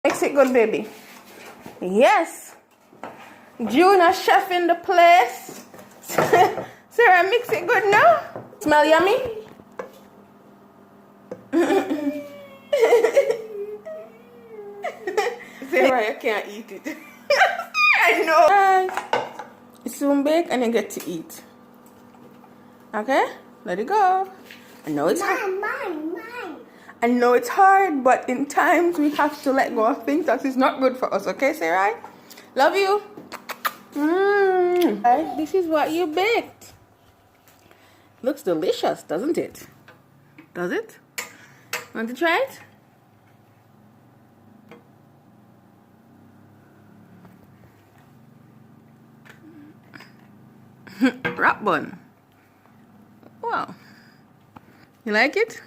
Mix it good, baby. Yes. Junior chef in the place. Sarah, mix it good now. Smell yummy? Sarah, you can't eat it. I know. It's soon bake and you get to eat. Okay? Let it go. I know it's hard. Mine. I know it's hard, but in times we have to let go of things that is not good for us. Okay, Sarah? Love you. This is what you baked. Looks delicious, doesn't it? Does it? Want to try it? Rock bun. Wow. You like it?